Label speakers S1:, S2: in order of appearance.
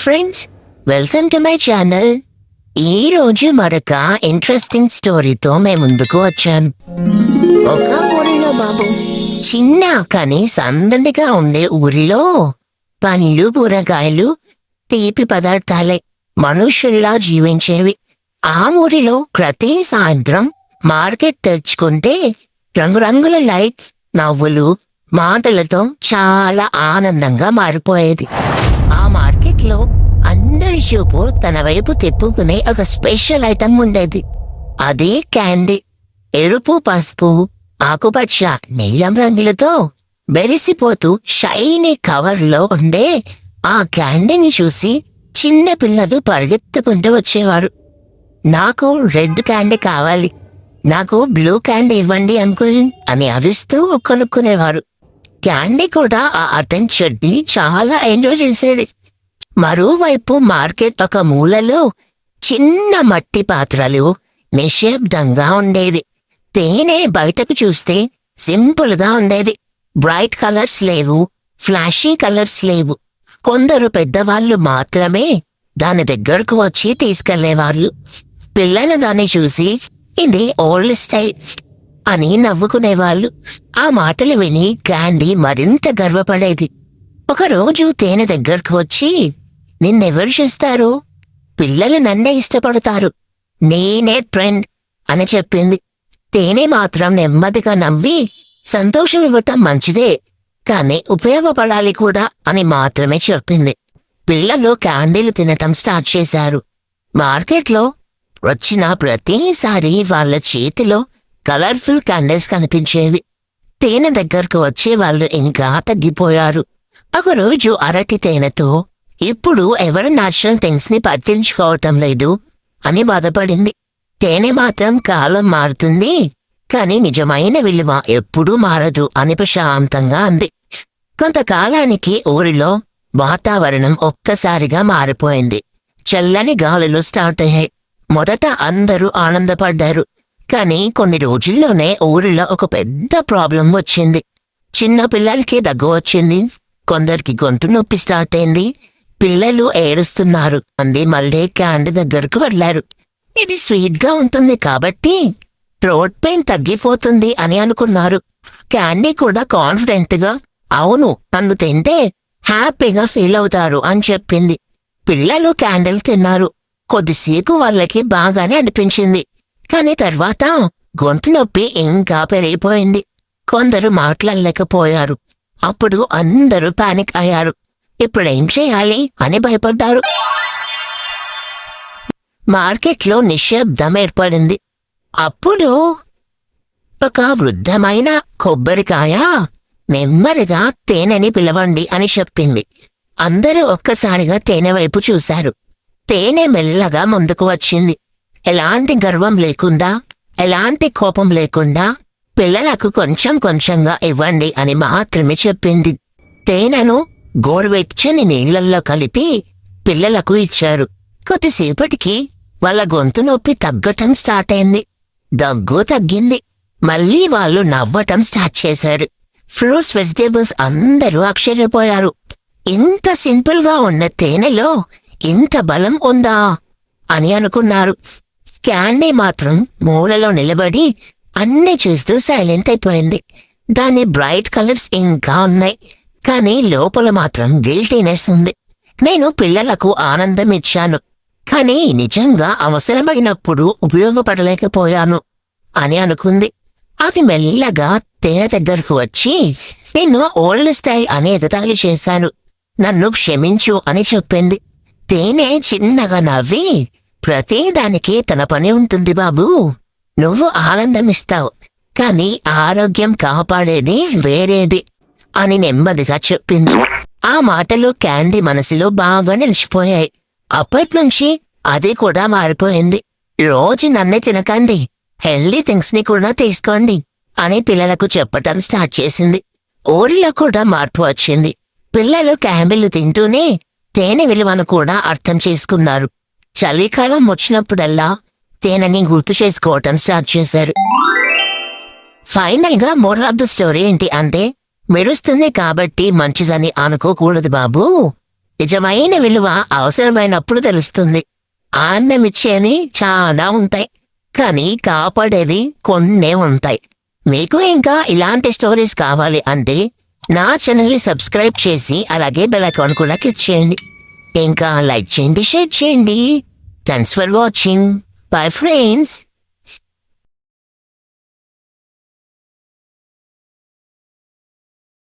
S1: Friends, welcome to my channel. ఈ రోజు మరొక ఇంట్రెస్టింగ్ స్టోరీతో మేము ముందుకు వచ్చాను. ఒక ఊరిలో బాబు, చిన్న కానీ సందడిగా ఉండే ఊరిలో పండ్లు, కూరగాయలు, తీపి పదార్థాలే మనుషుల్లా జీవించేవి. ఆ ఊరిలో ప్రతి సాయంత్రం మార్కెట్ తెరుచుకుంటే రంగురంగుల లైట్స్, నవ్వులు, మాటలతో చాలా ఆనందంగా మారిపోయేది. ఆ మార్కెట్లో అందరి చూపు తన వైపు తిప్పుకునే ఒక స్పెషల్ ఐటమ్ ఉండేది. అది క్యాండీ. ఎరుపు, పసుపు, ఆకుపచ్చ, నీలం రంగులతో బెరిసిపోతూ షైనీ కవర్లో ఉండే ఆ క్యాండీని చూసి చిన్న పిల్లలు పరిగెత్తుకుంటూ వచ్చేవారు. నాకు రెడ్ క్యాండీ కావాలి, నాకు బ్లూ క్యాండీ ఇవ్వండి అంకుల్ అని అరుస్తూ కొనుక్కునేవారు. క్యాండీ కూడా ఆ అటెన్షన్ని చాలా ఎంజాయ్ చేసేది. మరోవైపు మార్కెట్ ఒక మూలలో చిన్న మట్టి పాత్రలు నిశ్శబ్దంగా ఉండేది. తేనె బయటకు చూస్తే సింపుల్ గా ఉండేది. బ్రైట్ కలర్స్ లేవు, ఫ్లాషీ కలర్స్ లేవు. కొందరు పెద్దవాళ్ళు మాత్రమే దాని దగ్గరకు వచ్చి తీసుకెళ్లేవారు. పిల్లలు దాన్ని చూసి ఇది ఓల్డ్ స్టైల్ అని నవ్వుకునేవాళ్ళు. ఆ మాటలు విని క్యాండీ మరింత గర్వపడేది. ఒకరోజు తేనె దగ్గరకు వచ్చి, నిన్నెవరు చూస్తారు? పిల్లలు నన్నే ఇష్టపడతారు, నేనే ట్రెండ్ అని చెప్పింది. తేనె మాత్రం నెమ్మదిగా నవ్వి, సంతోషం ఇవ్వటం మంచిదే, కానీ ఉపయోగపడాలి కూడా అని మాత్రమే చెప్పింది. పిల్లలు క్యాండీలు తినటం స్టార్ట్ చేశారు. మార్కెట్లో వచ్చిన ప్రతిసారి వాళ్ళ చేతిలో కలర్ఫుల్ క్యాండిల్స్ కనిపించేవి. తేనె దగ్గరకు వచ్చే వాళ్ళు ఇంకా తగ్గిపోయారు. ఒకరోజు అరటి తేనెతో, ఇప్పుడు ఎవరు న్యాచురల్ థింగ్స్ ని పట్టించుకోవటం లేదు అని బాధపడింది. తేనె మాత్రం కాలం మారుతుంది, కానీ నిజమైన విలువ ఎప్పుడూ మారదు అని ప్రశాంతంగా అంది. కొంతకాలానికి ఊరిలో వాతావరణం ఒక్కసారిగా మారిపోయింది. చల్లని గాలులు స్టార్ట్ అయ్యాయి. మొదట అందరూ ఆనందపడ్డారు, కానీ కొన్ని రోజుల్లోనే ఊరిలో ఒక పెద్ద ప్రాబ్లం వచ్చింది. చిన్న పిల్లలకి దగ్గు వచ్చింది, కొందరికి గొంతు నొప్పి స్టార్ట్ అయింది. పిల్లలు ఏడుస్తున్నారు. అంది మళ్ళీ క్యాండీ దగ్గరకు వెళ్లారు. ఇది స్వీట్ గా ఉంటుంది కాబట్టి థ్రోట్ పెయిన్ తగ్గిపోతుంది అని అనుకున్నారు. క్యాండీ కూడా కాన్ఫిడెంట్ గా, అవును, నన్ను తింటే హ్యాపీగా ఫీల్ అవుతారు అని చెప్పింది. పిల్లలు క్యాండిల్ తిన్నారు. కొద్దిసేపు వాళ్ళకి బాగానే అనిపించింది, కానీ తర్వాత గొంతు నొప్పి ఇంకా పెరిగిపోయింది. కొందరు మాట్లాడలేకపోయారు. అప్పుడు అందరూ పానిక్ అయ్యారు. ఇప్పుడేం చేయాలి అని భయపడ్డారు. మార్కెట్లో నిశ్శబ్దం ఏర్పడింది. అప్పుడు ఒక వృద్ధమైన కొబ్బరికాయ నెమ్మదిగా తేనెని పిలవండి అని చెప్పింది. అందరూ ఒక్కసారిగా తేనె వైపు చూశారు. తేనె మెల్లగా ముందుకు వచ్చింది. ఎలాంటి గర్వం లేకుండా, ఎలాంటి కోపం లేకుండా, పిల్లలకు కొంచెం కొంచెంగా ఇవ్వండి అని మాత్రమే చెప్పింది. తేనెను గోరువెచ్చని నీళ్లల్లో కలిపి పిల్లలకు ఇచ్చారు. కొద్దిసేపటికి వాళ్ళ గొంతు నొప్పి తగ్గటం స్టార్ట్ అయింది. దగ్గు తగ్గింది. మళ్ళీ వాళ్ళు నవ్వటం స్టార్ట్ చేశారు. ఫ్రూట్స్, వెజిటేబుల్స్ అందరూ ఆశ్చర్యపోయారు. ఇంత సింపుల్ గా ఉన్న తేనెలో ఇంత బలం ఉందా అని అనుకున్నారు. క్యాండీ మాత్రం మూలలో నిలబడి అన్నీ చూస్తూ సైలెంట్ అయిపోయింది. దాని బ్రైట్ కలర్స్ ఇంకా ఉన్నాయి, కానీ లోపల మాత్రం గిల్టీనెస్ ఉంది. నేను పిల్లలకు ఆనందం ఇచ్చాను, కానీ నిజంగా అవసరమైనప్పుడు ఉపయోగపడలేకపోయాను అని అనుకుంది. అది మెల్లగా తేనె దగ్గరకు వచ్చి, నేను ఓల్డ్ స్టైల్ అని ఎగతాళి చేశాను, నన్ను క్షమించు అని చెప్పింది. తేనె చిన్నగా నవ్వి, ప్రతిదానికి తన పని ఉంటుంది బాబూ, నువ్వు ఆనందమిస్తావు, కానీ ఆరోగ్యం కాపాడేది వేరేది అని నెమ్మదిగా చెప్పింది. ఆ మాటలు క్యాండీ మనసులో బాగా నిలిచిపోయాయి. అప్పట్నుంచి అది కూడా మారిపోయింది. రోజు నన్నే తినకండి, హెల్దీ థింగ్స్ ని కూడా తీసుకోండి అని పిల్లలకు చెప్పటం స్టార్ట్ చేసింది. ఊరిలో కూడా మార్పు వచ్చింది. పిల్లలు క్యాండీలు తింటూనే తేనె విలువను కూడా అర్థం చేసుకున్నారు. చలికాలం వచ్చినప్పుడల్లా తేనెని గుర్తు చేసుకోవటం స్టార్ట్ చేశారు. ఫైనల్ గా మోరల్ ఆఫ్ ద స్టోరీ ఏంటి అంటే, మెరుస్తుంది కాబట్టి మంచిదని అనుకోకూడదు బాబూ, నిజమైన విలువ అవసరమైనప్పుడు తెలుస్తుంది. ఆనందం ఇచ్చేవి చాలా ఉంటాయి, కానీ కాపాడేవి కొన్నే ఉంటాయి. మీకు ఇంకా ఇలాంటి స్టోరీస్ కావాలి అంటే నా ఛానల్ని సబ్స్క్రైబ్ చేసి అలాగే బెల్ ఐకాన్ కూడా క్లిక్ చేయండి. ఇంకా లైక్ చేయండి, షేర్ చేయండి. Thanks for watching. Bye friends.